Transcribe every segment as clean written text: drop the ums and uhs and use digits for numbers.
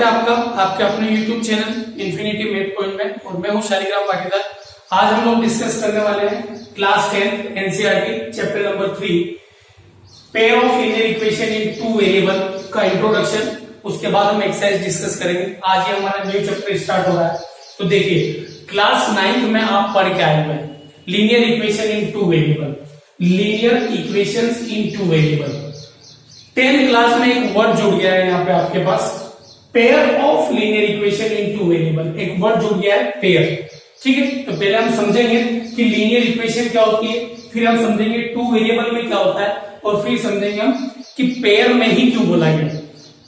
है आपका आपके अपने YouTube channel infinity math point में, और मैं हूं शालिग्राम पाटीदार। आज हम लोग डिस्कस करने वाले हैं class 10 NCERT chapter number 3 pair of linear equation in two variable का इंट्रोडक्शन। उसके बाद हम एक्सरसाइज डिस्कस करेंगे। आज ये हमारा न्यू चैप्टर स्टार्ट हो रहा है। तो देखिए, क्लास 9 में आप पढ़ के आए हुए हैं linear equation in two variable, linear equations in two variable. 10th class में एक वर्ड जुड़ गया है यहाँ पे आपके पास, pair of linear equation in two variable. एक वर्ड जुड़ गया है पेयर, ठीक है। तो पहले हम समझेंगे कि लीनियर इक्वेशन क्या होती है, फिर हम समझेंगे टू वेरिएबल में क्या होता है, और फिर समझेंगे हम कि पेयर में ही क्यों बोला गया,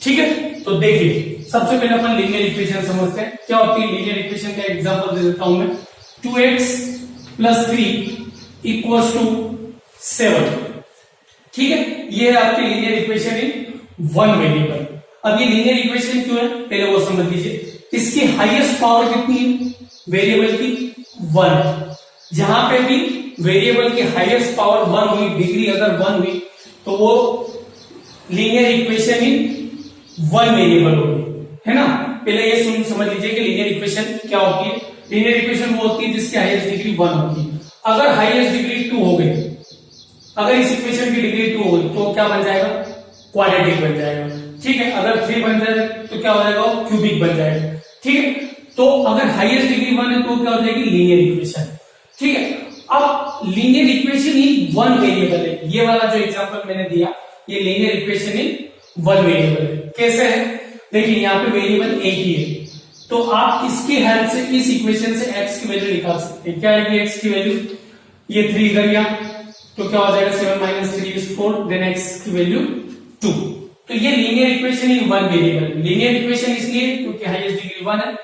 ठीक है। तो देखिए, सबसे पहले अपन लीनियर इक्वेशन समझते हैं क्या होती है। लीनियर इक्वेशन का एग्जांपल दे देता हूं मैं। 2x + 3 = 7, ठीक है। ये है आपकी linear equation in one variable. अब ये लीनियर इक्वेशन क्यों है पहले वो समझ लीजिए। इसकी हाईएस्ट पावर कितनी है वेरिएबल की? 1। जहां पे भी वेरिएबल की हाईएस्ट पावर 1 हुई, डिग्री अगर 1 हुई, तो वो linear equation in one variable होगी, है ना। पहले ये समझ लीजिए कि लीनियर इक्वेशन क्या होती है। लीनियर इक्वेशन वो होती है जिसकी हाईएस्ट डिग्री 1 होती है। अगर हाईएस्ट डिग्री 2 हो गई, अगर इस इक्वेशन की डिग्री 2 हो गई तो क्या बन जाएगा? क्वाड्रेटिक बन जाएगा, ठीक है। अगर 3 बन जाएगा तो क्या हो जाएगा? क्यूबिक बन जाएगा, ठीक है। तो अगर हाईएस्ट डिग्री 1 है तो क्या हो जाएगी? लीनियर इक्वेशन, ठीक है। अब linear equation in one variable है। ये वाला जो एग्जांपल मैंने दिया, ये linear equation in one variable है। कैसे है? देखिए, यहाँ पे वेरिएबल एक ही है, तो आप इसकी हेल्प से इस इक्वेशन से x की वैल्यू निकाल सकते हैं। क्या है x की वैल्यू? ये 3 कर दिया तो क्या हो जाएगा? 7 - 3 = 4, देन x की वैल्यू 2। तो ये linear equation in one variable. Linear equation इसलिए क्योंकि हाईएस्ट डिग्री 1 है,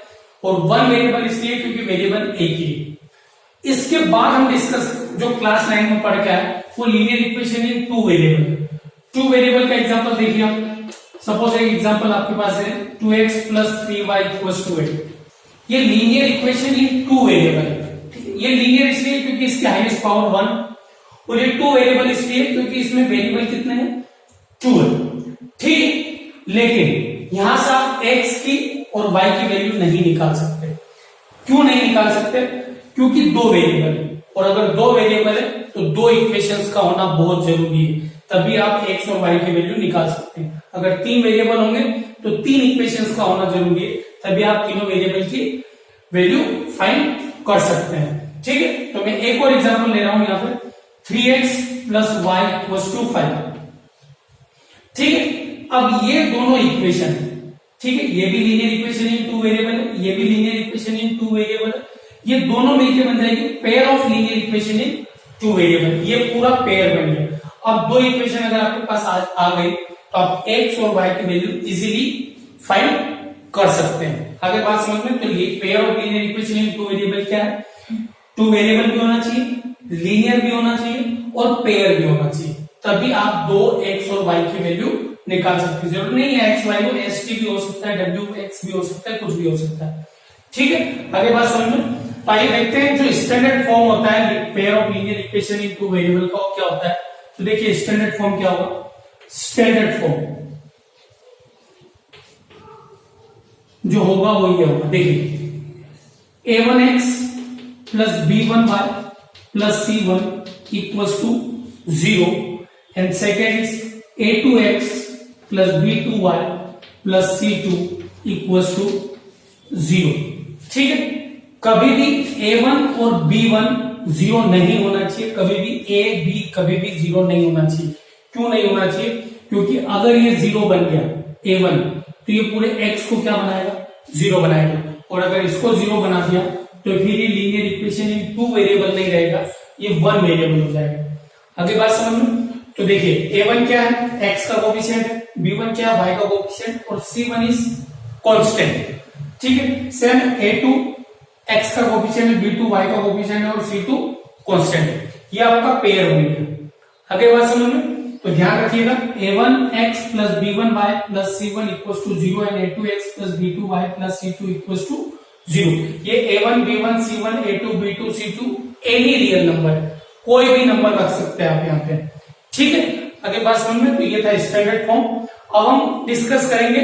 और वन वेरिएबल इसलिए क्योंकि वेरिएबल एक ही है। इसके बाद हम डिस्कस जो क्लास 9 में पढ़ के आए वो linear equation in two variable. Two variable का एग्जांपल देखिए आप। सपोज एक एग्जांपल आपके पास है 2x + 3y = 8। ये linear equation in two variable है। ये लीनियर इसलिए क्योंकि इसकी हाईएस्ट पावर 1, और ये टू वेरिएबल इसलिए क्योंकि इसमें वेरिएबल कितने हैं? 2 है, ठीक। लेकिन यहां से आप x की और y की वैल्यू नहीं निकाल सकते। क्यों नहीं निकाल सकते? क्योंकि 2 वेरिएबल है, और अगर 2 वेरिएबल है तो 2 इक्वेशंस का होना बहुत जरूरी है, तभी आप x और y की वैल्यू निकाल सकते हैं। अगर 3 वेरिएबल होंगे तो 3 इक्वेशंस का होना जरूरी है, तभी आप तीनों वेरिएबल की वैल्यू फाइंड कर सकते हैं, ठीक है। तो मैं एक और एग्जांपल ले रहा हूं यहाँ पे 3x + y = 5, ठीक है। अब ये दोनों इक्वेशन, ठीक है, ये भी linear equation in two variable है, ये भी linear equation in two variable है। ये दोनों मिलकर बन जाएगी pair of linear equation in two variable. ये पूरा पेयर बन गया। अब 2 इक्वेशन अगर आपके पास आ गई तो आप x और y की वैल्यू इजीली फाइंड कर सकते हैं। आगे बात समझ में। तो ये pair of linear equation in two variable क्या है? टू वेरिएबल भी होना चाहिए, लीनियर भी होना चाहिए, और पेयर भी होना चाहिए, तभी आप 2 x और y की वैल्यू निकाल सकते हैं। जरूर नहीं है x y को st भी हो सकता है, w x भी हो सकता है, कुछ भी हो सकता है, ठीक है। आगे बात समझ में। आइए देखते हैं जो स्टैंडर्ड फॉर्म होता है pair of linear equation in two variable का क्या होता है। तो देखिए, स्टैंडर्ड फॉर्म क्या होगा? स्टैंडर्ड फॉर्म जो होगा वो ये होगा। देखिए, a1x + b1y + c1 = 0, and second is a2x + b2y + c2 = 0, ठीक है। कभी भी a1 और b1 0 नहीं होना चाहिए, कभी भी a b कभी भी 0 नहीं होना चाहिए। क्यों नहीं होना चाहिए? क्योंकि अगर ये 0 बन गया a1 तो ये पूरे x को क्या बनाएगा? 0 बनाएगा, और अगर इसको 0 बना दिया तो फिर ये linear equation in two variable नहीं रहेगा, ये वन वेरिएबल हो जाएगा। आगे बात समझ में। तो देखिए, a1 क्या है? x का कोएफिशिएंट है, b1 क्या है? y का कोएफिशिएंट, और c1 इज कांस्टेंट, ठीक है। सेम a2 x का कोएफिशिएंट है, b2 y का कोएफिशिएंट है, और c2 कांस्टेंट है। ये आपका पेयर बन गया। आगे बात समझ में। तो ध्यान रखिएगा, a1x + b1y + c1 = 0, and a2x + b2y + c2 = 0। ये a1 b1 c1 a2 b2 c2 any real number है, कोई भी नंबर रख सकते हैं आप यहाँ पे, ठीक है। आगे बात समझ में। तो ये था स्टैंडर्ड फॉर्म। अब हम डिस्कस करेंगे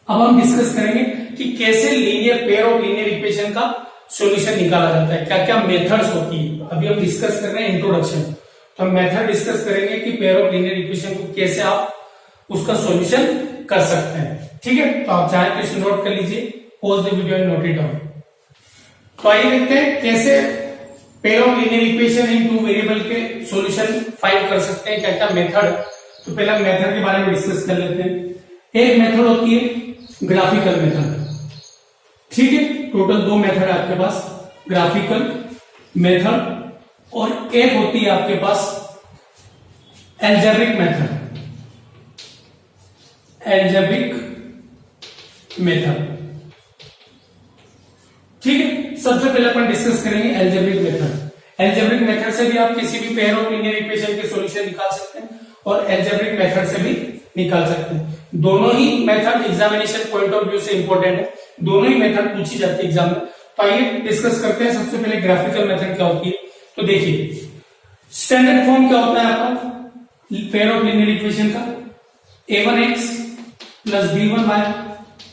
अब हम डिस्कस करेंगे कि कैसे linear pair of linear equation का सॉल्यूशन निकाला जाता है, क्या क्या मेथड्स होती है। अभी हम डिस्कस कर रहे हैं इंट्रोडक्शन, तो हम मेथड डिस्कस करेंगे कि पेयर ऑफ लीनियर इक्वेशन को कैसे आप उसका सॉल्यूशन कर सकते हैं। ठीक है, तो आप चाहें तो इसे नोट कर लीजिए, pause the video and note it down. तो आइए देखते हैं कैसे pair of linear equation in two variable के सॉल्यूशन फाइंड कर सकते हैं, क्या क्या मेथड। तो पहले मेथड के बारे में डिस्कस कर लेते हैं। एक मेथड होती है ग्राफिकल मेथड, ठीक है, टोटल दो मेथड है आपके पास, ग्राफिकल मेथड, और एक होती है आपके पास एल्जेब्रिक मेथड, एल्जेब्रिक मेथड। ठीक है, सबसे पहले अपन डिस्कस करेंगे एल्जेब्रिक मेथड। एल्जेब्रिक मेथड से भी आप किसी भी पेयर ऑफ लीनियर इक्वेशन के सॉल्यूशन निकाल सकते हैं और एल्जेब्रिक मेथड से भी निकाल सकते हैं। दोनों ही method examination point of view से इंपॉर्टेंट है, दोनों ही मेथड पूछी जाती है एग्जाम में। तो आइए डिस्कस करते हैं। सबसे पहले ग्राफिकल मेथड क्या होती है, तो देखिए स्टैंडर्ड फॉर्म क्या होता है आपका पेयर ऑफ लीनियर इक्वेशन का, a1x plus b1y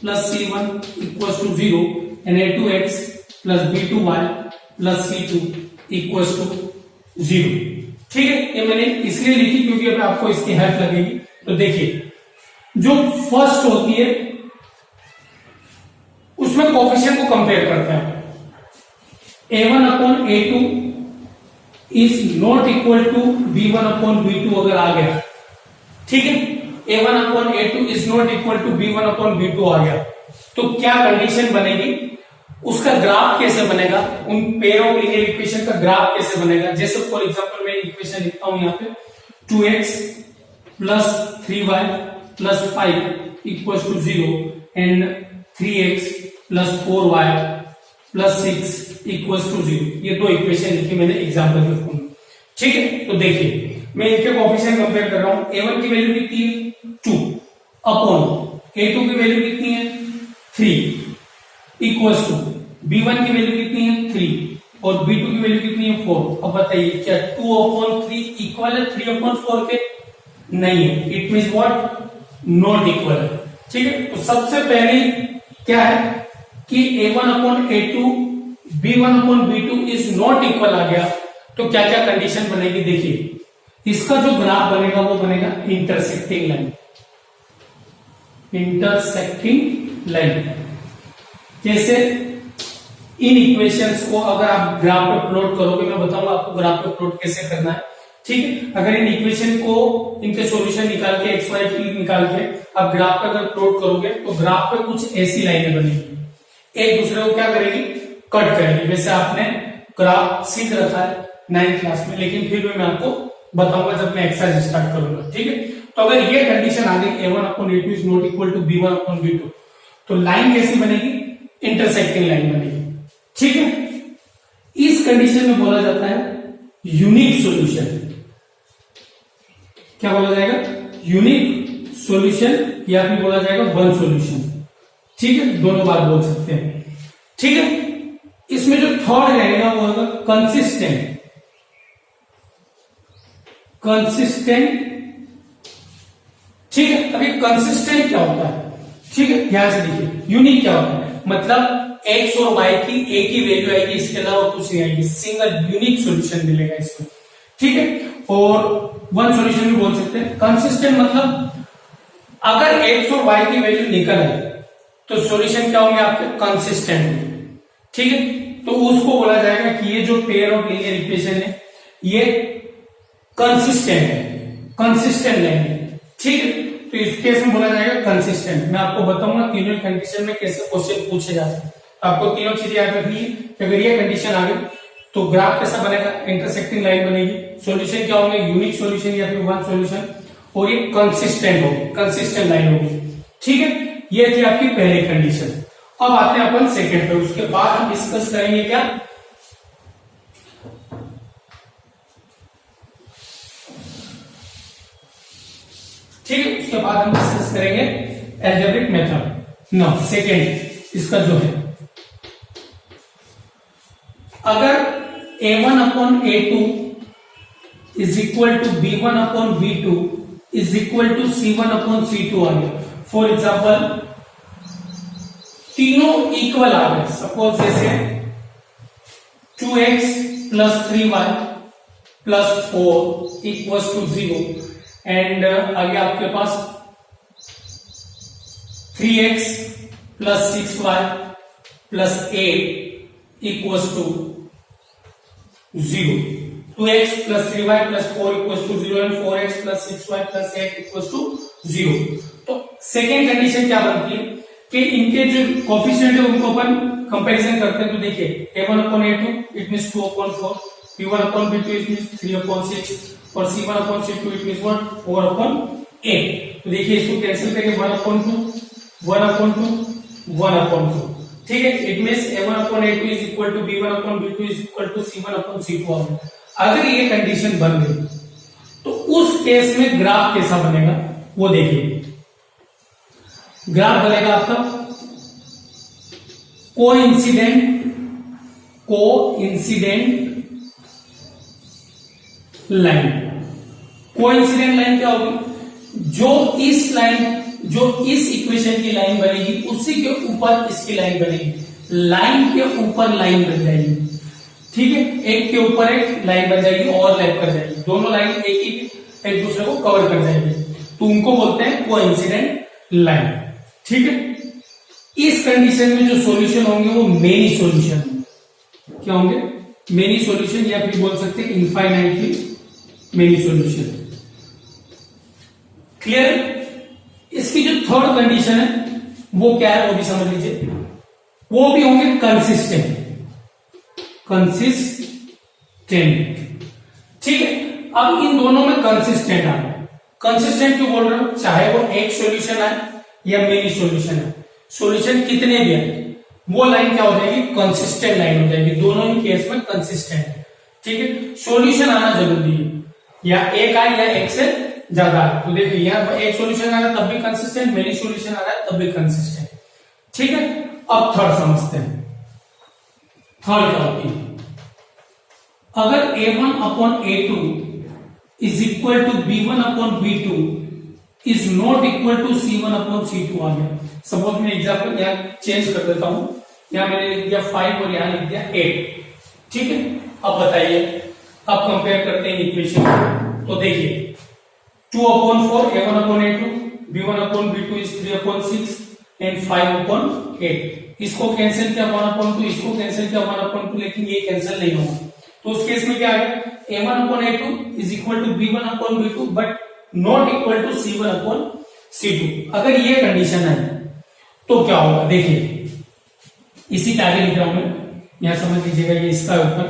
plus c1 equals to 0 and a2x plus b2y plus c2 equals to 0। ठीक है, ये मैंने इसलिए लिखी क्योंकि अब आपको इसकी हेल्प लगेगी। तो देखिए जो फर्स्ट होती है उसमें कोफिशिएंट को कंपेयर करते हैं। a1 upon a2 is not equal to b1 upon b2 अगर आ गया, ठीक है, a1 upon a2 is not equal to b1 upon b2 आ गया, तो क्या कंडीशन बनेगी, उसका ग्राफ कैसे बनेगा, उन पेयर ऑफ लीनियर इक्वेशन का ग्राफ कैसे बनेगा। जैसे फॉर एग्जांपल मैं इक्वेशन लिखता हूं यहाँ पे 2x plus 3y plus 5 equals to 0 and 3x plus 4y plus 6 equals to 0। ये दो इक्वेशन लिखी मैंने एग्जांपल के फॉर्म में। ठीक है, तो देखिए मैं इनके कोएफिशिएंट कंपेयर कर रहा हूं। a1 की वैल्यू कितनी है 2 अपॉन a2 की वैल्यू कितनी है 3 इक्वल्स टू b1 की वैल्यू कितनी है 3 और b2 की वैल्यू कितनी है 4। अब बताइए क्या 2 अपॉन 3 इक्वल है 3 अपॉन 4 के? नहीं है, it means what, not equal. ठीक है, तो सबसे पहले क्या है कि a1 upon a2 b1 upon b2 is not equal आ गया, तो क्या क्या कंडीशन बनेगी देखिए। इसका जो ग्राफ बनेगा वो बनेगा इंटरसेक्टिंग लाइन, इंटरसेक्टिंग लाइन। जैसे इन इक्वेशंस को अगर आप ग्राफ पे प्लॉट करोगे, मैं बताऊंगा आपको ग्राफ पे प्लॉट कैसे करना है। ठीक है, अगर इन इक्वेशन को इनके सॉल्यूशन निकाल के एक्स वाई की निकाल के आप ग्राफ पे अगर प्लॉट करोगे तो ग्राफ पे कुछ ऐसी लाइनें बनेगी, एक दूसरे को क्या करेगी, कट करेगी। वैसे आपने ग्राफ सीख रखा है 9th क्लास में, लेकिन फिर भी मैं आपको बताऊंगा जब मैं एक्सरसाइज स्टार्ट करूंगा। ठीक है, तो अगर ये कंडीशन आ गई a1 upon a2 is not equal to b1 upon b2, तो लाइन कैसी बनेगी, इंटरसेक्टिंग लाइन बनेगी। ठीक है, इस कंडीशन में बोला जाता है यूनिक सॉल्यूशन। क्या बोला जाएगा, यूनिक सॉल्यूशन, या फिर बोला जाएगा वन सॉल्यूशन। ठीक है, दोनों बात बोल सकते हैं। ठीक है, इसमें जो थर्ड रहेगा वो होगा कंसिस्टेंट, कंसिस्टेंट। ठीक है, अभी कंसिस्टेंट क्या होता है, ठीक है, ध्यान से देखिए। यूनिक क्या होता है, मतलब x और y की एक ही वैल्यू आएगी, इसके अलावा कुछ नहीं आएगी, सिंगल यूनिक सॉल्यूशन मिलेगा इसको। ठीक है, और वन सॉल्यूशन भी बोल सकते हैं। कंसिस्टेंट मतलब अगर x और y की वैल्यू निकल आए तो सॉल्यूशन क्या होंगे आपके, कंसिस्टेंट। ठीक है, तो उसको बोला जाएगा कि ये जो पेयर ऑफ लीनियर इक्वेशन है ये कंसिस्टेंट है, कंसिस्टेंट लाइन है। ठीक है, तो इस केस में बोला जाएगा कंसिस्टेंट। मैं आपको बताऊंगा तीनों कंडीशन में कैसे क्वेश्चन पूछे जाते हैं। आपको तीनों चीजें याद रखनी है कि अगर ये कंडीशन आ गई तो ग्राफ कैसा बनेगा, इंटरसेक्टिंग लाइन बनेगी, सॉल्यूशन क्या होंगे, यूनिक सॉल्यूशन या फिर वन सॉल्यूशन, और ये कंसिस्टेंट होगी, कंसिस्टेंट लाइन होगी। ठीक है, ये थी आपकी पहली कंडीशन। अब आते हैं अपन सेकंड पे, उसके बाद हम डिस्कस करेंगे क्या, ठीक है, उसके बाद हम डिस्कस करेंगे एल्जेब्रिक मेथड। नो सेकंड इसका जो है, अगर a1 upon a2 is equal to b1 upon b2 is equal to c1 upon c2 आ गया। फॉर एग्जाम्पल तीनों इक्वल आ गए, सपोज जैसे 2x plus 3y plus 4 equals to 0 and आगे आपके पास 3x plus 6y plus 8 equals to 0, 2x plus 3y plus 4 equals to 0 and 4x plus 6y plus 8 equals to 0। तो सेकेंड कंडीशन क्या बनती है कि इनके जो कोफिशिएंट है उनको अपन कंपैरिजन करते हैं। तो देखिए a1 upon a2 it means 2 upon 4, b1 upon b2 it means 3 upon 6 और c1 upon c2 it means what 4 upon 8। तो देखिए इसको कैंसिल करके 1 upon 2 1 upon 2 1 upon 2, ठीक है। It means a1 upon a2 is equal to b1 upon b2 is equal to c1 upon c2 आ गया। अगर ये कंडीशन बन गई तो उस केस में ग्राफ कैसा बनेगा वो देखिए। ग्राफ बनेगा आपका कोइंसिडेंट लाइन। कोइंसिडेंट लाइन क्या होगी, जो इस इक्वेशन की लाइन बनेगी उसी के ऊपर इसकी लाइन बनेगी, लाइन के ऊपर लाइन बन जाएगी, ठीक है। एक के ऊपर एक लाइन बन जाएगी और लैप कर जाएगी, दोनों लाइन एक दूसरे को कवर कर जाएगी, तो उनको बोलते हैं कोइंसिडेंट लाइन, ठीक है। इस कंडीशन में जो सॉल्यूशन होंगे वो मेनी सॉल्यूशन, क्या होंगे मेनी सॉल्यूशन, या फिर बोल सकते हैं इनफाइनाइटली मेनी सॉल्यूशन। क्लियर। इसकी जो थर्ड कंडीशन है वो क्या है वो भी समझ लीजिए, वो भी होंगे कंसिस्टेंट, ठीक है। अब इन दोनों में कंसिस्टेंट आ गया। कंसिस्टेंट क्यों बोल रहे हो, चाहे वो एक सॉल्यूशन आए या मेनी सॉल्यूशन है, सॉल्यूशन कितने भी आए वो लाइन क्या हो जाएगी, कंसिस्टेंट लाइन हो जाएगी, दोनों ही केस में कंसिस्टेंट, ठीक है। सॉल्यूशन आना जरूरी है, या एक आए या एक से ज्यादा। तो देखिए यहाँ एक सॉल्यूशन आ रहा है तब भी कंसिस्टेंट, मेनी सॉल्यूशन आ रहा है तब भी कंसिस्टेंट, ठीक है। अब थर्ड समझते हैं। थर्ड क्या होती है, अगर a1 upon a2 is equal to b1 upon b2 is not equal to c1 upon c2 आ गया। सपोज मैं एग्जांपल यहाँ चेंज कर देता हूं, यहाँ मैंने लिख दिया 5 और यहाँ लिख दिया 8, ठीक है। अब बताइए, अब कंपेयर करते हैं इक्वेशन। तो देखिए 2 upon 4 a1 upon a2, b1 upon b2 is 3 upon 6 and 5 upon 8। इसको कैंसिल किया 1 upon 2, इसको कैंसिल किया 1 upon 2, लेकिन ये कैंसिल नहीं होगा। तो उस केस में क्या आ गया, a1 upon a2 is equal to b1 upon b2 but not equal to c1 upon c2। अगर ये कंडीशन है तो क्या होगा, देखिए इसी के आगे लिख रहा हूं मैं, यहां समझ लीजिएगा, ये इसका ऊपर।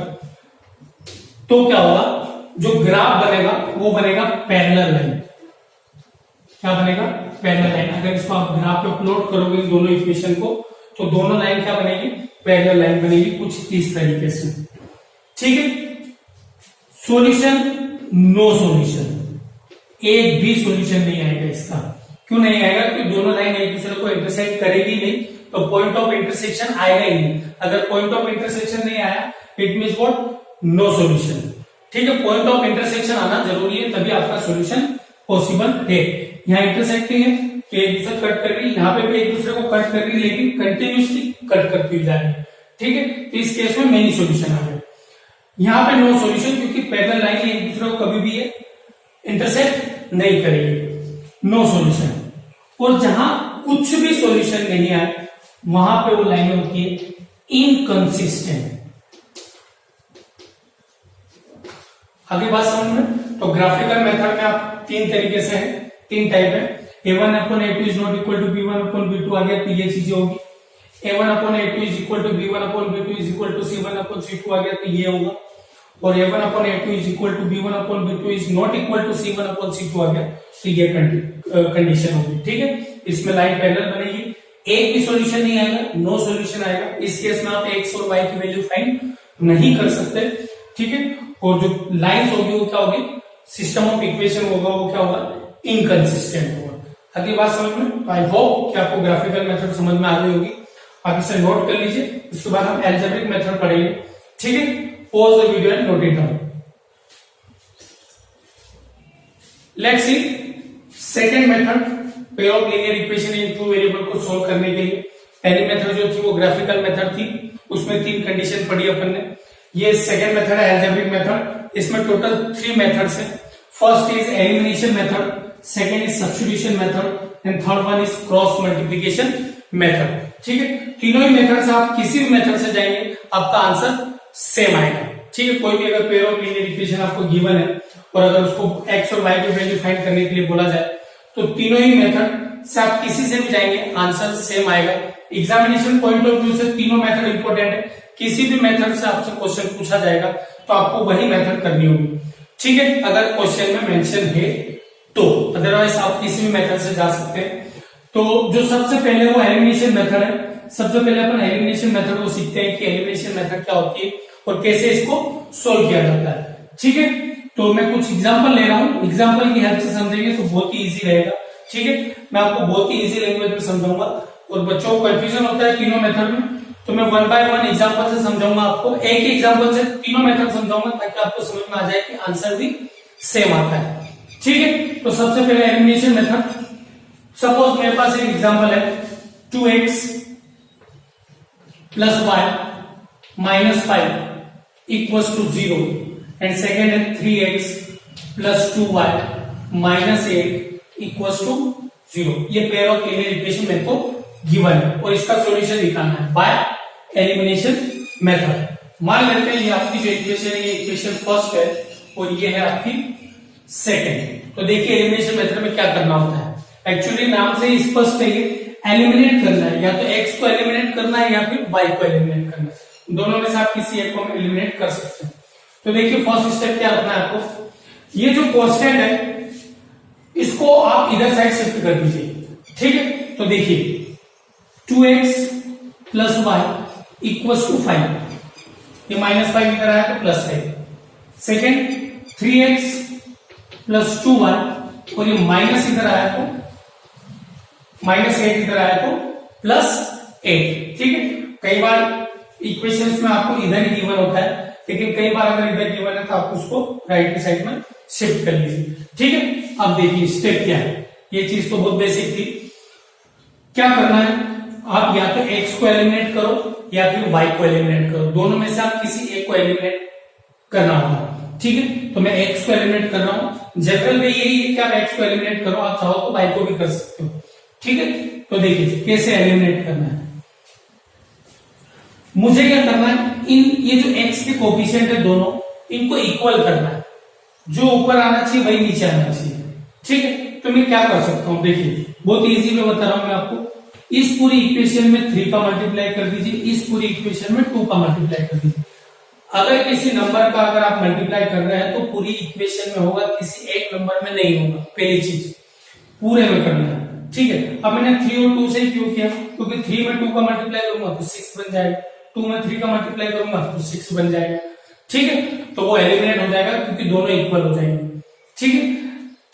तो क्या होगा, जो ग्राफ बनेगा वो बनेगा पैरेलल लाइन। क्या बनेगा, पैरेलल लाइन। अगर इसको आप ग्राफ पे प्लॉट करोगे दोनों इक्वेशन को, तो दोनों लाइन क्या बनेगी, पैरेलल लाइन बनेगी, कुछ इस तरीके से, ठीक है। सॉल्यूशन, नो सॉल्यूशन, एक भी सॉल्यूशन नहीं आएगा इसका। क्यों नहीं आएगा, क्योंकि दोनों लाइन एक दूसरे को इंटरसेक्ट करेगी नहीं, तो पॉइंट ऑफ इंटरसेक्शन आएगा ही नहीं। अगर पॉइंट ऑफ इंटरसेक्शन नहीं आया it means what, no solution, ठीक है। पॉइंट ऑफ इंटरसेक्शन आना जरूरी है, तभी आपका सॉल्यूशन पॉसिबल है। यहाँ इंटरसेक्टिंग है तो एक दूसरे कट कर रही, यहाँ पे भी एक दूसरे को कट कर रही, लेकिन कंटिन्यूसली कट करती हुई जा रही है, ठीक है। तो इस केस में मेनी सॉल्यूशन आ गया। यहाँ पे नो सॉल्यूशन, क्योंकि पैरेलल लाइन एक दूसरे को कभी भी इंटरसेक्ट नहीं करेगी, नो सॉल्यूशन। और जहां कुछ भी सॉल्यूशन नहीं आए वहां पे वो लाइन होती है इनकंसिस्टेंट। आगे बात समझ में, तो ग्राफिकल मेथड में आप तीन तरीके से है, तीन टाइप है। a1 upon a2 is not equal to b1 upon b2 आ गया, तो ये चीजें होगी। a1 upon a2 is equal to b1 upon b2 is equal to c1 upon c2 आ गया, तो ये होगा। और a1 upon a2 is equal to b1 upon b2 is not equal to c1 upon c2 आ गया, तो ये कंडीशन होगी, ठीक है। इसमें लाइन पैरेलल बनेगी, एक भी सॉल्यूशन नहीं आएगा, नो सॉल्यूशन आएगा। इस केस में आप x और y की वैल्यू फाइंड नहीं कर सकते, ठीक है। और जो लाइंस होगी वो क्या होगी, सिस्टम ऑफ इक्वेशन होगा वो क्या होगा, इनकंसिस्टेंट होगा। अगली बात समझ में, आई होप कि आपको ग्राफिकल मेथड समझ में आ गई होगी। आप इसे नोट कर लीजिए, उसके बाद हम एल्जेब्रिक मेथड पढ़ेंगे, ठीक है। Pause the video and note it down. Let's see second method, pair of linear equation in two variable को सोल्व करने के लिए। पहली मेथड जो थी वो ग्राफिकल मेथड थी, उसमें 3 कंडीशन पढ़ी अपन ने। ये सेकेंड मेथड है अलजेब्रिक मेथड, इसमें टोटल 3 मेथड्स है। First is elimination method, second is substitution method and third one is cross multiplication method. ठीक है, तीनों ही मेथड से आप किसी भी मेथड से जाएंगे आपका आंसर सेम आएगा। ठीक है, कोई भी अगर पेयर ऑफ लीनियर इक्वेशन आपको गिवन है और अगर उसको x और y की वैल्यू फाइंड करने के लिए बोला जाए तो तीनों ही मेथड से आप किसी से भी जाएंगे आंसर सेम आएगा। एग्जामिनेशन पॉइंट ऑफ व्यू से तीनों मेथड इंपॉर्टेंट है, किसी भी मेथड से आपसे क्वेश्चन पूछा जाएगा तो आपको वही मेथड करनी होगी। ठीक है, अगर क्वेश्चन में मेंशन है तो, अदरवाइज आप किसी भी मेथड से जा सकते हैं। तो जो सबसे पहले वो एलिमिनेशन मेथड है, सबसे पहले अपन एलिमिनेशन मेथड को सीखते हैं कि एलिमिनेशन मेथड क्या होती है और कैसे इसको सोल्व किया जाता है। ठीक है, तो मैं कुछ एग्जांपल ले रहा हूं, एग्जांपल की हेल्प से समझेंगे तो बहुत ही इजी रहेगा। ठीक है, मैं आपको बहुत ही इजी लैंग्वेज में समझाऊंगा और बच्चों को कंफ्यूजन होता है तीनों मेथड में, तो मैं 1 बाय 1 एग्जांपल से समझाऊंगा आपको, एक ही एग्जांपल से तीनों मेथड समझाऊंगा ताकि आपको समझ में आ जाए कि आंसर भी सेम आता है। ठीक है, तो सबसे पहले एलिमिनेशन मेथड, सपोज मेरे पास एक एग्जांपल है 2x plus y minus 5 equals to 0 and second है 3x plus 2y minus 8 equals to 0। ये पेयर ऑफ लीनियर इक्वेशन मेरे को गिवन है और इसका सॉल्यूशन निकालना है बाय एलिमिनेशन मेथड। मान लेते हैं ये आपकी जो इक्वेशन है ये इक्वेशन फर्स्ट है और ये है आपकी सेकंड। तो देखिए एलिमिनेशन मेथड में क्या करना होता है, एक्चुअली नाम से स्पष्ट है, एलिमिनेट करना है, या तो x को एलिमिनेट करना है या फिर y को एलिमिनेट करना है, दोनों में से आप किसी एक को एलिमिनेट कर सकते हैं। तो देखिए फर्स्ट स्टेप क्या रखना है आपको, ये जो कांस्टेंट है इसको आप इधर साइड शिफ्ट कर दीजिए। ठीक है, तो देखिए 2x plus y equals to 5, ये माइनस 5 इधर आया तो plus 5। Second 3x plus 2y और ये माइनस इधर आया तो माइनस 8 इधर आया तो प्लस 8। ठीक है, कई बार इक्वेशंस में आपको इधर ही गिवन होता है, लेकिन कई बार अगर इधर गिवन है तो आप उसको राइट की साइड में शिफ्ट कर लीजिए। ठीक है, अब देखिए स्टेप क्या है, ये चीज तो बहुत बेसिक थी। क्या करना है, आप या तो x को एलिमिनेट करो या फिर y को एलिमिनेट करो, दोनों में से आप किसी एक को एलिमिनेट करना होगा। ठीक है, तो मैं x को एलिमिनेट कर रहा हूं, जनरल वे यही है कि आप x को एलिमिनेट करो, आप चाहो तो y को भी कर सकते हो। ठीक है, तो देखिए कैसे एलिमिनेट करना है, मुझे क्या करना है, ये जो x के कोफिशिएंट है दोनों इनको इक्वल करना है, जो ऊपर आना चाहिए वही नीचे आना चाहिए। ठीक है, तो मैं क्या कर सकता हूं, देखिए बहुत इजी में बता रहा हूं मैं आपको, इस पूरी इक्वेशन में 3 का मल्टीप्लाई कर दीजिए, इस पूरी इक्वेशन में 2 का मल्टीप्लाई कर दीजिए। अगर किसी नंबर का अगर आप मल्टीप्लाई कर रहे हैं तो पूरी इक्वेशन में होगा, किसी एक नंबर में नहीं होगा, पहली चीज पूरे में करना है। ठीक है, अब मैंने 3 और 2 से क्यों किया, क्योंकि 3 में 2 का मल्टीप्लाई करूंगा तो 6 बन जाएगा, 2 में 3 का मल्टीप्लाई करूंगा तो 6 बन जाएगा। ठीक है, तो वो एलिमिनेट हो जाएगा क्योंकि दोनों इक्वल हो जाएंगे। ठीक है,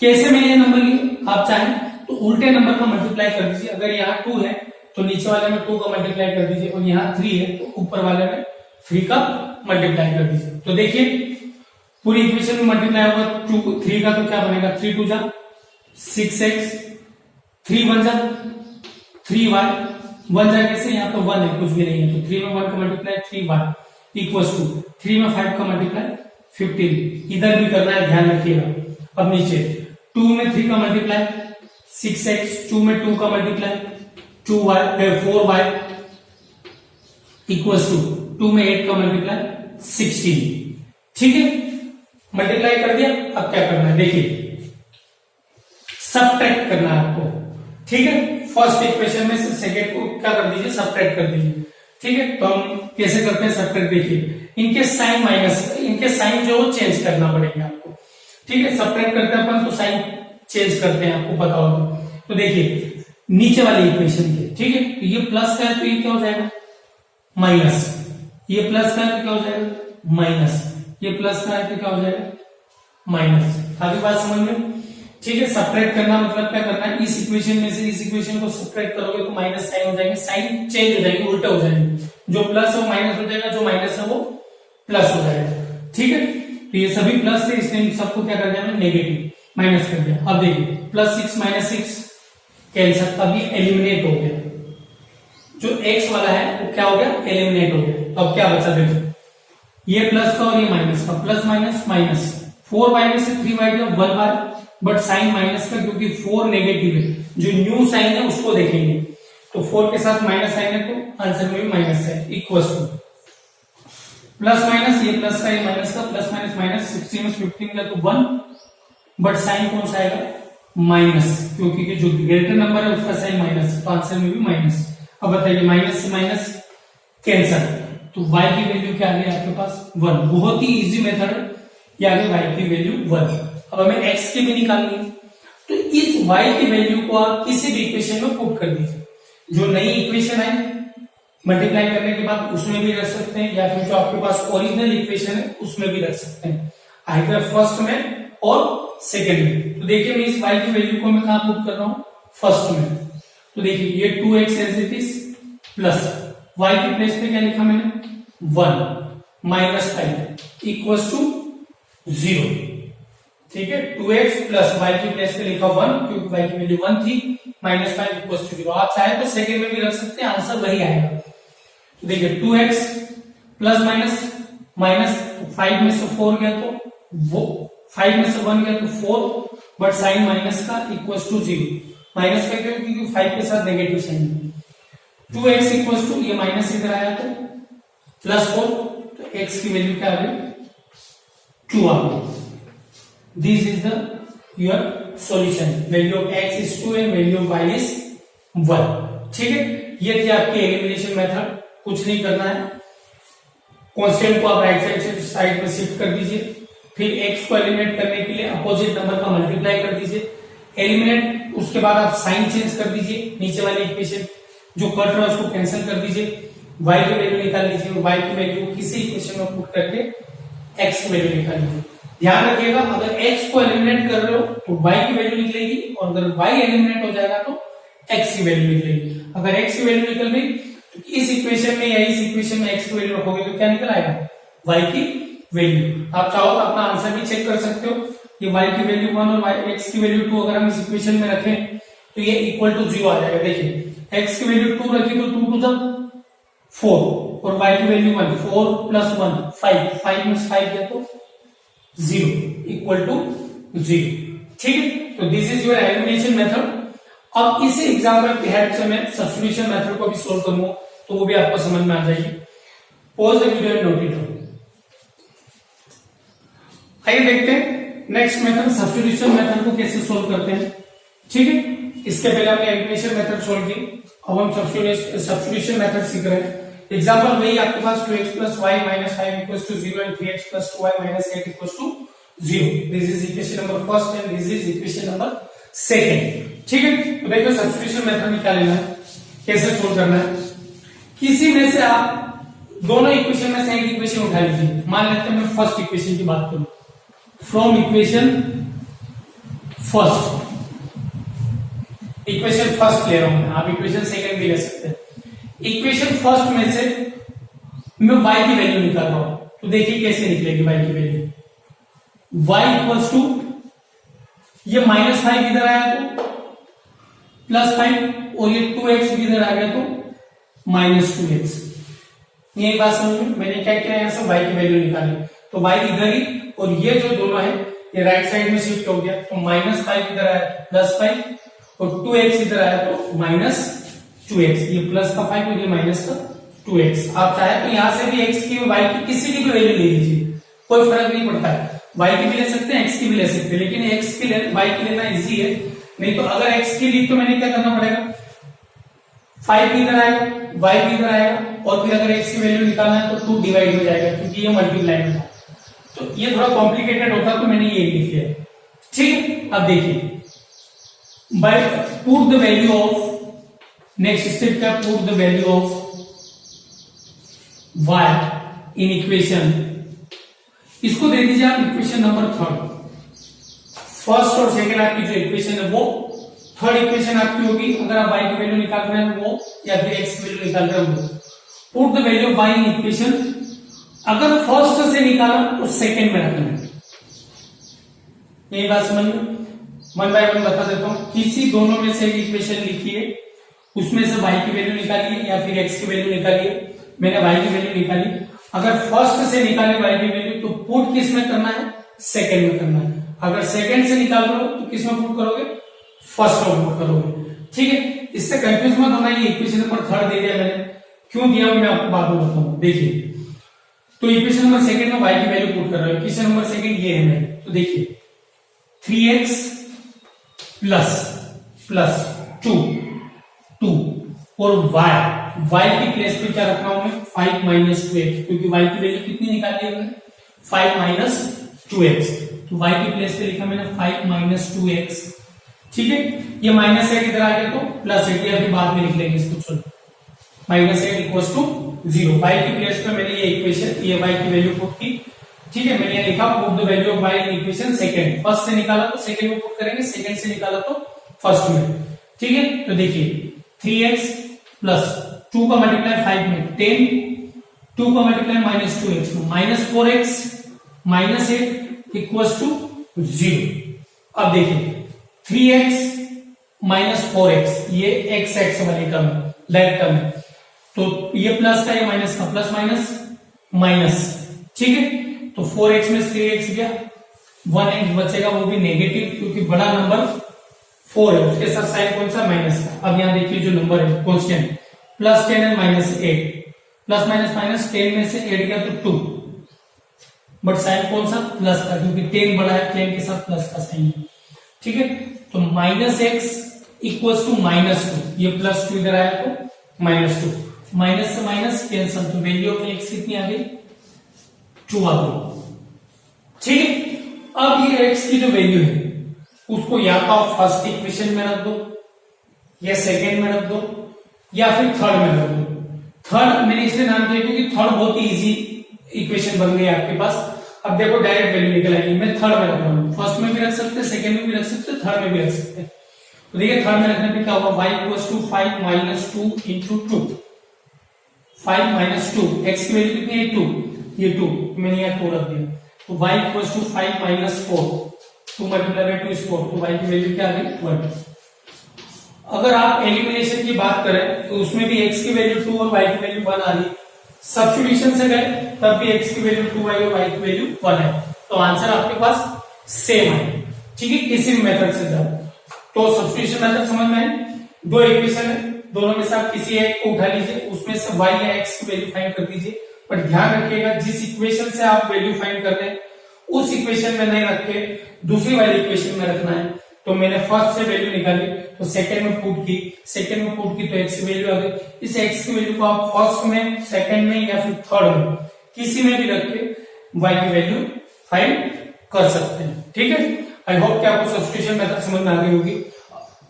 कैसे मैं ये नंबर लिए, आप चाहें तो उल्टे नंबर का मल्टीप्लाई कर दीजिए, अगर यहाँ 2 है तो नीचे वाले में 2 का मल्टीप्लाई कर दीजिए और यहाँ 3 है तो ऊपर वाले में 3 का मल्टीप्लाई कर दीजिए। तो देखिए पूरी इक्वेशन में मल्टीप्लाई होगा 3 का, तो क्या बनेगा 3 2 जा 6x, 3 1 जा 3y, 1 जा कैसे, यहाँ पे 1 है कुछ भी नहीं है, तो 3 में 1 का मल्टीप्लाई 3y इक्वल्स टू 3 में 5 का मल्टीप्लाई 15, इधर भी करना है ध्यान रखिएगा। अब नीचे 2 में 3 का मल्टीप्लाई 6x, 2 में 2 का मल्टीप्लाई 4y इक्वल्स टू 2 में 8 का मल्टीप्लाई 16। ठीक है, मल्टीप्लाई कर दिया, अब क्या करना है, देखिए सबट्रैक्ट करना है आपको। ठीक है, फर्स्ट इक्वेशन में से सेकंड को क्या कर दीजिए, सबट्रैक्ट कर दीजिए। ठीक है, तो हम कैसे करते हैं सबट्रैक्ट, देखिए इनके साइन माइनस, इनके साइन जो चेंज करना पड़ेगा आपको। ठीक है, सबट्रैक्ट करते हैं अपन तो साइन चेंज करते हैं, आपको पता होगा। तो देखिए नीचे वाली इक्वेशन के, ठीक है, तो ये प्लस का है तो ये क्या हो जाएगा माइनस, ये प्लस का है तो क्या हो जाएगा माइनस, ये प्लस का है तो क्या हो जाएगा माइनस। आगे बात समझ में। ठीक है, सबट्रैक्ट करना मतलब क्या करना है, इस इक्वेशन में से इस इक्वेशन को सबट्रैक्ट करोगे तो माइनस साइन हो जाएंगे, साइन चेंज हो जाएंगे, उल्टा हो जाएंगे, जो प्लस है वो माइनस हो जाएगा, जो माइनस है वो प्लस हो जाएगा। ठीक है, तो ये सभी प्लस थे इसलिए सबको क्या कर दिया मैंने नेगेटिव माइनस कर दिया। अब देखिए प्लस 6 माइनस 6 कैंसिल, अब ये एलिमिनेट हो गया, जो x वाला है वो क्या हो गया, एलिमिनेट हो गया। तो अब क्या बचा, देखो ये प्लस का और ये माइनस का, प्लस माइनस माइनस, 4y में से 3y गया 1y, बट साइन माइनस का क्योंकि 4 नेगेटिव है, जो न्यू साइन है उसको देखेंगे। तो 4 के साथ माइनस साइन है तो आंसर में भी माइनस है, इक्वल टू प्लस माइनस, ये प्लस का ये माइनस का, प्लस माइनस माइनस, 16 में 15 गया तो 1, बट साइन कौन सा आएगा, माइनस, क्योंकि जो ग्रेटर नंबर है उसका साइन माइनस, तो आंसर में भी माइनस। अब बताइए माइनस से माइनस कैंसल, तो y की वैल्यू क्या आ गई आपके पास, 1। बहुत ही इजी मेथड, ये आ गई y की वैल्यू 1। अब हमें x की भी निकालनी है, तो इस y की वैल्यू को आप किसी भी इक्वेशन में पुट कर दीजिए। जो नई इक्वेशन है मल्टीप्लाई करने के बाद उसमें भी रख सकते हैं, या फिर जो आपके पास ओरिजिनल इक्वेशन है उसमें भी रख सकते हैं, आइदर फर्स्ट में और सेकेंड में। तो देखिए मैं इस y की वैल्यू को मैं कहां पुट कर रहा हूं, फर्स्ट में। तो देखिए ये 2x as it is plus y के प्लेस पे क्या लिखा मैंने, 1 माइनस 5 इक्वल्स टू 0। ठीक है, 2x प्लस y के प्लेस पे लिखा 1 क्योंकि y की वैल्यू 1 थी, माइनस 5 इक्वल्स टू 0। आप चाहे तो सेकेंड में भी रख सकते हैं, आंसर वही आएगा। तो देखिए 2x प्लस माइनस माइनस, 5 में से 4 गया तो वो 5 में से 1 गया तो 4, बट साइन माइनस का इक्वल्स टू 0। माइनस का क्यों, क्योंकि 5 के साथ नेगेटिव साइन है। 2x इक्वल्स टू, ये माइनस इधर आया तो प्लस 4, तो x की वैल्यू क्या आ गई, 2 आ गई। This is the your solution, value of x is 2 and value of y is 1। ठीक है, ये थी आपकी एलिमिनेशन मेथड, कुछ नहीं करना है। कांस्टेंट को आप राइट साइड में शिफ्ट कर दीजिए, फिर x को एलिमिनेट करने के लिए अपोजिट नंबर का मल्टीप्लाई कर दीजिए, एलिमिनेट, उसके बाद आप साइन चेंज कर दीजिए, नीचे वाली इक्वेशन जो कट रहा है उसको कैंसिल कर दीजिए, y की वैल्यू निकाल लीजिए, y की वैल्यू किसी इक्वेशन में पुट करके x की वैल्यू निकाल लीजिए। ध्यान रखिएगा, अगर x को एलिमिनेट कर रहे हो तो y की वैल्यू निकलेगी, और अगर y एलिमिनेट हो जाएगा तो x की वैल्यू निकलेगी। अगर x की वैल्यू निकल गई तो इस इक्वेशन में या इस इक्वेशन में x की वैल्यू रखोगे तो क्या निकल आएगा, y की वैल्यू। आप चाहो तो अपना आंसर भी चेक कर सकते हो, ये y की वैल्यू 1 और x की वैल्यू 2 अगर हम इस इक्वेशन में रखें तो ये इक्वल टू 0 आ जाएगा। देखिए x की वैल्यू 2 रखी तो 2 टू 4 और y की वैल्यू 1, 4 प्लस 1 5, 5 में 5 गया तो 0 इक्वल टू 0। ठीक है, तो this is your elimination method. अब इसी एग्जाम्पल की हेल्प से मैं सब्स्टिट्यूशन मेथड को भी सोल्व करूंगा, तो वो भी आपको समझ में आ जाएगी। Pause the video and note it down. आइए देखते हैं नेक्स्ट मेथड, सब्स्टिट्यूशन मेथड को कैसे सोल्व करते हैं। ठीक है, इसके पहले हमने एलिमिनेशन मेथड सोल्व की, अब हम सब्स्टिट्यूशन मेथड सीख रहे हैं। एग्जांपल वही आपके पास 2x plus y minus 5 equals to 0 and 3x plus 2y minus 8 equals to 0. This is equation number first and this is equation number second. ठीक है, तो देखो सब्स्टिट्यूशन मेथड निकालना है, कैसे सोल्व करना है। किसी में से आप दोनों इक्वेशन में से एक इक्वेशन उठा लीजिए। मान लेते हैं मैं फर्स्ट इक्वेशन की बात करूं, from equation first, equation first ले रहा हूं, आप इक्वेशन सेकंड भी ले सकते हैं। इक्वेशन फर्स्ट में से मैं y की वैल्यू निकाल रहा हूं, तो देखिए कैसे निकलेगी y की वैल्यू। y इक्वल्स टू, ये माइनस 5 इधर आया तो प्लस 5 और ये 2x भी इधर आ गया तो माइनस 2x। ये बात समझ में, मैंने क्या किया, यहां से y की वैल्यू निकाली, तो y इधर ही, और ये जो दोनों है ये राइट साइड में शिफ्ट हो गया, तो माइनस 5 इधर आया प्लस 5 और 2x इधर आया तो माइनस 2x। ये प्लस का 5 और ये माइनस का 2x। आप चाहे तो यहां से भी x की y की किसी की भी वैल्यू ले लीजिए, कोई फर्क नहीं पड़ता है। y की भी ले सकते हैं, x की भी ले सकते हैं, लेकिन x की y की लेना इजी है। नहीं तो अगर x की ली तो मैंने क्या करना पड़ेगा, 5 भी इधर आएगा, y भी इधर आएगा, और फिर अगर x की वैल्यू निकालना है तो 2 डिवाइड हो जाएगा क्योंकि ये मल्टीप्लाई में था। तो ये थोड़ा कॉम्प्लिकेटेड होता तो मैंने ये लिख लिया। ठीक है, अब देखिए by put the value of, next step क्या, put the value of y in equation, इसको दे दीजिए आप इक्वेशन नंबर 3। फर्स्ट और सेकंड आपकी जो इक्वेशन है वो थर्ड इक्वेशन आपकी होगी, अगर आप y की वैल्यू निकाल रहे हैं वो, या फिर x की वैल्यू निकाल रहे हैं वो। Put the value of y in equation, अगर फर्स्ट से निकाला तो सेकंड में रखना है। यही बात समझ में, वन बाय वन बता देता हूं। किसी दोनों में से एक इक्वेशन लिखिए उसमें से y की वैल्यू निकालिए या फिर x की वैल्यू निकालिए। मैंने y की वैल्यू निकाली। अगर फर्स्ट से निकाले y की वैल्यू तो पुट किस में करना है, सेकंड में करना है। अगर सेकंड से निकाल रहे हो तो किस में पुट करोगे, फर्स्ट में पुट करोगे। ठीक है, इससे कंफ्यूज मत होना। ये इक्वेशन नंबर 3 दे दिया मैंने, क्यों दिया मैं आपको बाद में बताऊंगा। देखिए, तो इक्वेशन नंबर सेकंड में y की वैल्यू पुट कर रहे हो। इक्वेशन नंबर सेकंड ये है मेरे, तो देखिए 3x प्लस 2 और y की प्लेस पे क्या रखना हूं मैं, 5 माइनस 2x, क्योंकि y की वैल्यू कितनी निकाली हमने, 5 माइनस 2x। तो y की प्लेस पे लिखा मैंने 5 माइनस 2x। ठीक है, ये माइनस है इधर आ गया तो प्लस है, अभी बाद में लिख लेंगे इसको। चलो, minus eight equals to 0। y की प्लेस पे मैंने ये इक्वेशन, ये y की वैल्यू पुट की। ठीक है, मैंने लिखा put the value of y in equation second. First से निकाला तो सेकंड में पुट करेंगे, सेकंड से निकाला तो फर्स्ट में। ठीक है, तो देखिए 3x प्लस 2 का मल्टीप्लाई 5 में 10, 2 का मल्टीप्लाई माइनस 2x में minus 4x minus 8 equals to 0। अब देखिए 3x माइनस 4x, ये x वाली टर्म है, लाइक टर्म है, तो ये प्लस का, ये माइनस का, प्लस माइनस माइनस। ठीक है, तो 4x में 3x गया, 1x बचेगा, वो भी नेगेटिव, क्योंकि बड़ा नंबर 4 है, उसके साथ साइन कौन सा, माइनस का। अब यहां देखिए जो नंबर है constant, plus 10 and minus 8, plus minus minus 10 में से 8 गया तो 2, बट साइन कौन सा, प्लस का, क्योंकि 10 बड़ा है, 10 के साथ प्लस का साइन है। ठीक है, तो minus x equals to minus 2, ये प्लस 2 इधर आया तो माइनस 2, माइनस से माइनस कैंसल, तो वैल्यू ऑफ x कितनी आ गई, 2 आ गई। ठीक है, अब ये x की जो वैल्यू है उसको या तो आप फर्स्ट इक्वेशन में रख दो, या सेकेंड में रख दो, या फिर थर्ड में रख दो। थर्ड मैंने इसलिए नाम दिया क्योंकि थर्ड बहुत ही इजी इक्वेशन बन गई आपके पास। अब देखो डायरेक्ट वैल्यू निकल आएगी। मैं थर्ड में रख रहा हूं, फर्स्ट में भी रख सकते हैं, सेकेंड में भी रख सकते हैं, थर्ड में भी रख सकते हैं। तो देखिए थर्ड में रखने पे क्या होगा, y equals to 5 minus 2 into 2, 5 minus 2, x की वैल्यू कितनी है 2, ये 2, मैंने यहाँ 2 रख दिया। तो y equals to 5 minus 4, 2 multiply by 2 is 4, तो y की वैल्यू क्या आ गई 1। अगर आप एलिमिनेशन की बात करें तो उसमें भी x की वैल्यू 2 और y की वैल्यू 1 आ रही। सब्स्टिट्यूशन से गए तब भी x की वैल्यू 2y और y की वैल्यू 1 है, तो आंसर आपके पास सेम है। ठीक है, किसी भी मेथड से जाओ तो सब्स्टिट्यूशन मेथड समझ में है। दो इक्वेशन है, दोनों में से आप किसी एक को उठा लीजिए, उसमें से y या x की वैल्यू फाइंड कर दीजिए। पर ध्यान रखिएगा जिस इक्वेशन से आप वैल्यू फाइंड कर रहे हैं उस इक्वेशन में नहीं रख के दूसरी वाली इक्वेशन में रखना है। तो मैंने फर्स्ट से वैल्यू निकाली तो सेकंड में पुट की, सेकंड में पुट की तो x की वैल्यू आ गई। इस x की वैल्यू को आप फर्स्ट में, सेकंड में या फिर थर्ड में किसी में भी रख के y की वैल्यू फाइंड कर सकते हैं। ठीक है, आई होप कि आपको सब्स्टिट्यूशन मेथड समझ में आ गई होगी।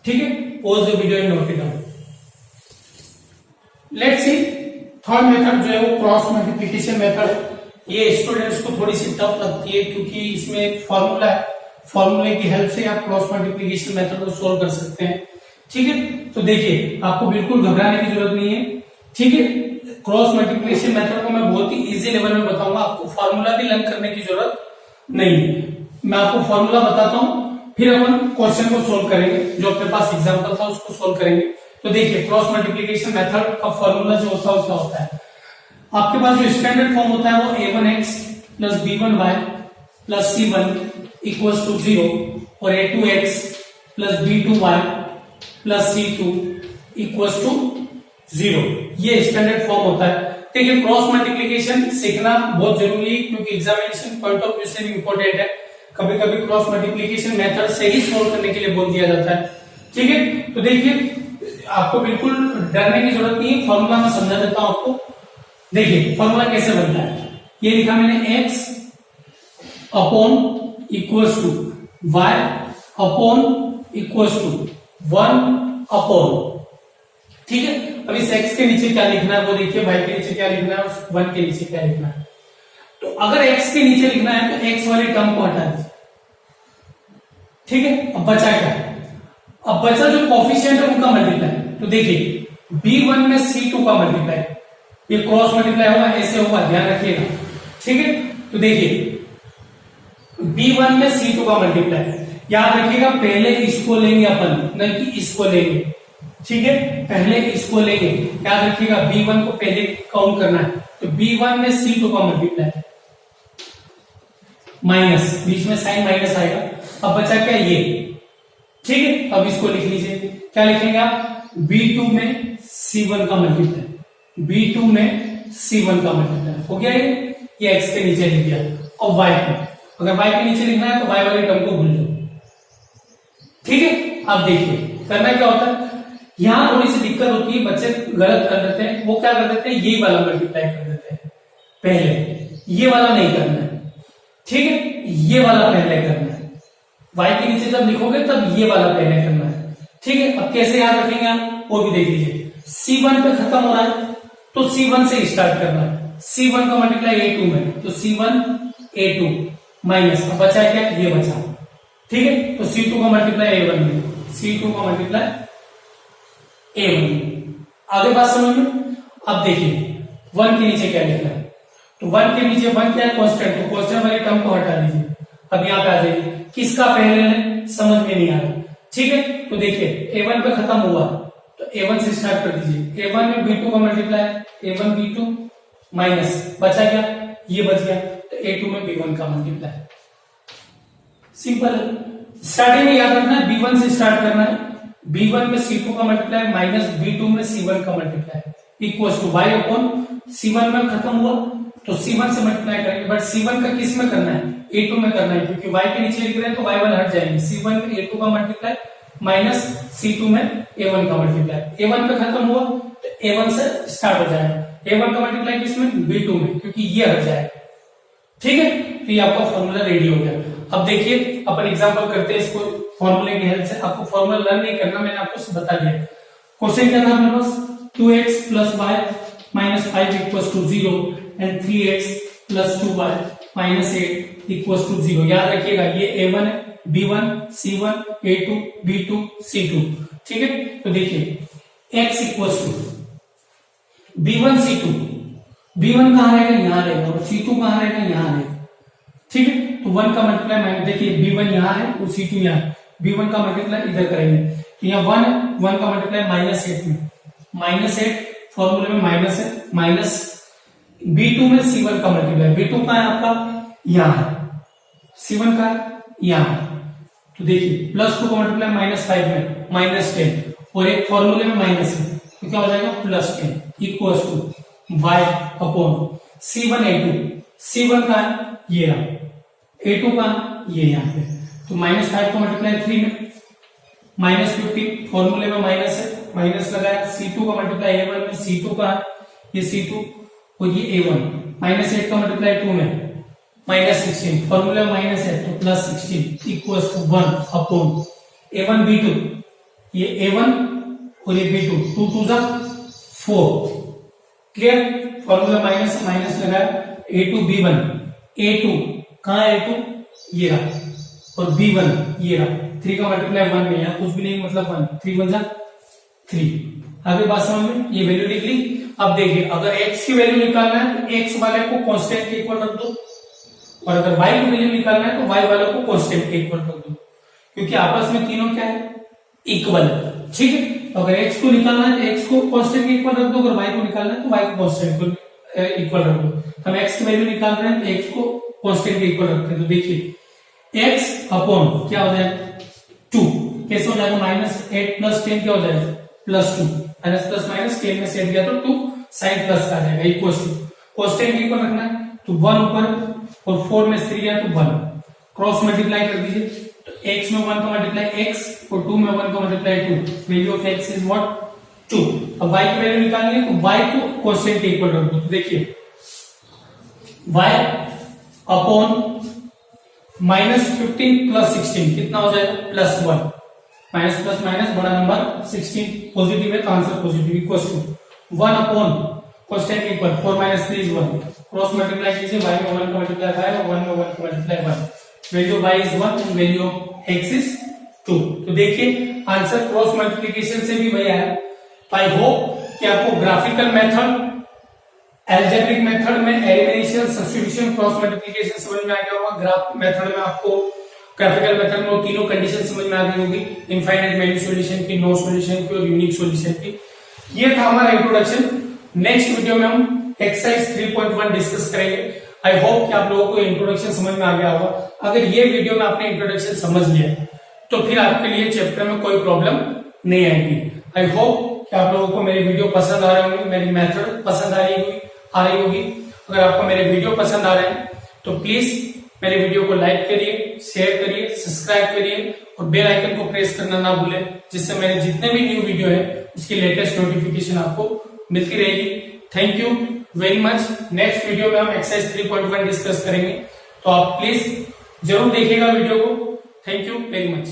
ठीक है, pause the video and note it down. Let's see third method जो है वो क्रॉस मल्टीप्लिकेशन मेथड है। ये स्टूडेंट्स को थोड़ी सी टफ लगती है क्योंकि इसमें एक फॉर्मूला है, फॉर्मूले की हेल्प से आप क्रॉस मल्टीप्लिकेशन मेथड को सोल्व कर सकते हैं। ठीक है, तो देखिए आपको बिल्कुल घबराने की जरूरत नहीं है। ठीक है, क्रॉस मल्टीप्लिकेशन मेथड को मैं बहुत ही इजी लेवल में बताऊंगा, आपको फॉर्मूला भी लर्न करने की जरूरत नहीं है। मैं आपको फॉर्मूला बताता हूं, फिर अपन क्वेश्चन को सोल्व करेंगे, जो अपने पास एग्जाम्पल था उसको सोल्व करेंगे। तो देखिए क्रॉस मल्टीप्लिकेशन मेथड का फॉर्मूला जो होता है उसका होता है, आपके पास जो स्टैंडर्ड फॉर्म होता है वो a1x plus b1y plus c1 equals to 0 और a2x plus b2y plus c2 equals to 0, ये स्टैंडर्ड फॉर्म होता है। देखिए क्रॉस मल्टीप्लिकेशन सीखना बहुत जरूरी है क्योंकि एग्जामिनेशन पॉइंट ऑफ व्यू से भी इंपॉर्टेंट है। कभी कभी क्रॉस मल्टीप्लिकेशन मेथड से ही सोल्व करने के लिए बोल दिया जाता है। ठीक है, तो देखिए आपको बिल्कुल डरने की जरूरत नहीं है, फॉर्मूला मैं समझा देता हूं आपको। देखिए फॉर्मूला कैसे बनता है, ये लिखा मैंने x upon equals to y upon equals to 1 upon. ठीक है, अब इस x के नीचे क्या लिखना है वो देखिए, y के नीचे क्या लिखना है और 1 के नीचे क्या लिखना है। तो अगर x के नीचे लिखना है तो x वाली टर्म को हटा दीजिए। ठीक है, अब बचा क्या, अब बचा जो कोफिशिएंट है उनका मल्टीप्लाई। तो देखिए b1 में c2 का मल्टीप्लाई, ये क्रॉस मल्टीप्लाई होगा, ऐसे होगा, ध्यान रखिएगा। ठीक है, तो देखिए b1 में c2 का मल्टीप्लाई, याद रखिएगा पहले इसको लेंगे अपन, नहीं कि इसको लेंगे। ठीक है, पहले इसको लेंगे, याद रखिएगा B1 को पहले काउंट करना है, तो B1 में C2 का मल्टीप्लाई माइनस, बीच में साइन माइनस आएगा, अब बचा क्या ये, ठीक है, अब इसको लिख लीजिए, क्या लिखेंगे आप, B2 में C1 का मल्टीप्लाई, B2 में C1 का मल्टीप्लाई हो गया, ये x के नीचे लिख दिया, और y को, अगर y के नीचे लिखना है तो y वाले टर्म को भूल जाओ, ठीक है। अब देखिए करना क्या होता है, यहां थोड़ी सी दिक्कत होती है, बच्चे गलत कर देते हैं, वो क्या कर देते हैं, यही वाला मल्टीप्लाई कर देते हैं पहले, ये वाला नहीं करना है, ठीक है, ये वाला पहले करना है, y के नीचे जब लिखोगे तब ये वाला पहले करना है, ठीक है। अब कैसे याद रखेंगे आप, वो भी देख लीजिए, C1 पे खत्म हो रहा है तो C1 से स्टार्ट करना है, C1 का मल्टीप्लाई A2 में, तो C1 A2 माइनस, अब बचा क्या, ये बचा, ठीक है, तो C2 का मल्टीप्लाई A1 में, C2 का मल्टीप्लाई A1 में, आगे बात समझ में। अब देखिए 1 के नीचे क्या लिखना है, तो 1 के नीचे 1 क्या है, कांस्टेंट, तो कांस्टेंट वाले टर्म को हटा दीजिए, अब यहाँ पे आ जाइए, किसका पहले है समझ में नहीं आ रहा, ठीक है, तो देखिए A1 पे खत्म हुआ तो A1 से स्टार्ट कर दीजिए, A1 में B2 का मल्टीप्लाई A1 B2 माइनस, बचा क्या, ये बच गया, तो A2 में B1 का मल्टीप्लाई, सिंपल है। स्टार्टिंग में याद रखना है B1 से स्टार्ट करना है, B1 में C2 का मल्टीप्लाई माइनस B2 में C1 का multiply equal to y upon C1 में खत्म हुआ तो C1 से मल्टीप्लाई करेंगे, बट C1 का किस में करना है, A2 में करना है, क्योंकि y के नीचे लिख रहे हैं तो y वाला हट जाएंगे, C1 में A2 का मल्टीप्लाई माइनस C2 में A1 का मल्टीप्लाई, A1 पे खत्म हुआ तो A1 से स्टार्ट हो जाएगा, A1 का मल्टीप्लाई किसमें, B2 में, क्योंकि ये हट जाएगा, ठीक है, तो ये आपका फॉर्मूला रेडी हो गया। अब देखिए अपन एग्जांपल करते हैं इसको फॉर्मूले की हेल्प से, आपको फॉर्मूला लर्न नहीं करना, मैंने आपको बता दिया। क्वेश्चन क्या था अपने पास, 2x plus y minus 5 equals to 0 and 3x plus 2y minus 8 equals to 0। याद रखिएगा ये A1 है, B1 C1 A2 B2 C2, ठीक है। तो देखिए x equals to B1 C2, B1 कहां रहेगा, यहां रहेगा, और C2 कहां रहेगा, यहां रहेगा, ठीक है। तो 1 का मल्टीप्लाई माइनस, देखिए B1 यहां है और C2 यहां, B1 का मल्टीप्लाई इधर करेंगे, तो यहाँ 1 है, 1 का मल्टीप्लाई माइनस 8 में, माइनस 8 फॉर्मूले में माइनस है, माइनस B2 में C1 का मल्टीप्लाई, B2 कहां है आपका, यहां है, C1 का है यहां, तो देखिए प्लस 2 का मल्टीप्लाई माइनस 5 में माइनस 10, और एक फॉर्मूले में माइनस है तो क्या हो जाएगा plus 10 equal to y upon C1 A2, C1 का है ये रहा, A2 का ये यहाँ पे, तो माइनस 5 को मल्टीप्लाई 3 में माइनस 50, फॉर्मूले में माइनस है, माइनस लगाया, C2 का मल्टीप्लाई A1 में, C2 का ये C2 और ये A1, माइनस 8 का मल्टीप्लाई 2 में माइनस 16, फॉर्मूले में माइनस है तो plus 16 equal to 1 upon A1 B2, ये A1 और ये B2, 2 2 जा 4, क्लियर, फॉर्मूला माइनस माइनस लगाया, A2 B1, A2 कहां है, A2 ये रहा, और B1 ये रहा, 3 का मल्टीप्लाई 1 में, यहाँ कुछ भी नहीं मतलब 1, 3 1 जा 3, आगे बात समझ में, ये वैल्यू लिख ली। अब देखिए अगर x की वैल्यू निकालना है तो x वाले को कांस्टेंट के इक्वल रख दो, और अगर y की वैल्यू निकालना है तो y वाले को कांस्टेंट के इक्वल रख दो, क्योंकि आपस में तीनों क्या है, इक्वल, ठीक है। तो अगर x को निकालना है तो x को कांस्टेंट के इक्वल रख दो, अगर y को निकालना है तो y को कांस्टेंट के इक्वल रख दो। हम x की वैल्यू निकाल रहे हैं तो x को कांस्टेंट के इक्वल रखते हैं, तो देखिए x अपॉन क्या हो जाएगा 2, कैसे हो जाएगा, माइनस 8 प्लस 10 क्या हो जाएगा प्लस 2, माइनस प्लस माइनस 10 में से हट गया तो 2 साइन प्लस का आ जाएगा इक्वल टू, कांस्टेंट के ऊपर रखना है तो 1 ऊपर और 4 में 3 है तो 1, क्रॉस मल्टीप्लाई कर दीजिए, तो x में 1 का मल्टीप्लाई x और 2 में 1 का multiply 2, value of x is what 2। अब y की वैल्यू निकालनी है तो y को कांस्टेंट के इक्वल रख दो, तो देखिए y अपॉन माइनस 15 प्लस 16 कितना हो जाएगा प्लस 1, माइनस प्लस माइनस बड़ा नंबर 16 पॉजिटिव है तो answer positive equal to 1 upon constant के equal 4 minus 3 is 1, cross multiply कीजिए, y में 1 का मल्टीप्लाई 5 और 1 में 1 का multiply 1, value y is 1 and value of x is 2। तो देखिए आंसर क्रॉस मल्टीप्लिकेशन से भी वही आया। आई होप कि आपको ग्राफिकल मेथड, एल्जेब्रिक मेथड में एलिमिनेशन, सब्स्टिट्यूशन, क्रॉस मल्टीप्लिकेशन समझ में आ गया होगा। ग्राफ मेथड में आपको ग्राफिकल मेथड में वो तीनों कंडीशन समझ में आ गई होगी, इनफाइनाइट वैल्यू सॉल्यूशन की, नो सॉल्यूशन की और यूनिक सॉल्यूशन की। ये था हमारा इंट्रोडक्शन। नेक्स्ट वीडियो में हम एक्सरसाइज 3.1 डिस्कस करेंगे। आई होप कि आप लोगों को इंट्रोडक्शन समझ में आ गया होगा। अगर ये वीडियो में आपने इंट्रोडक्शन समझ लिया तो फिर आपके लिए चैप्टर में कोई प्रॉब्लम नहीं आएगी। आई होप कि आप लोगों को मेरी वीडियो पसंद आ रहे होंगे, मेरी मेथड पसंद आ रही होगी। अगर आपको मेरे वीडियो पसंद आ रहे हैं तो प्लीज मेरे वीडियो को लाइक करिए, शेयर करिए, सब्सक्राइब करिए और बेल आइकन को प्रेस करना ना भूलें, जिससे मेरे जितने भी न्यू वीडियो है उसकी लेटेस्ट नोटिफिकेशन आपको मिलती रहेगी। Thank you very much. Next video में हम एक्सरसाइज 3.1 डिस्कस करेंगे, तो आप प्लीज जरूर देखिएगा वीडियो को। Thank you very much.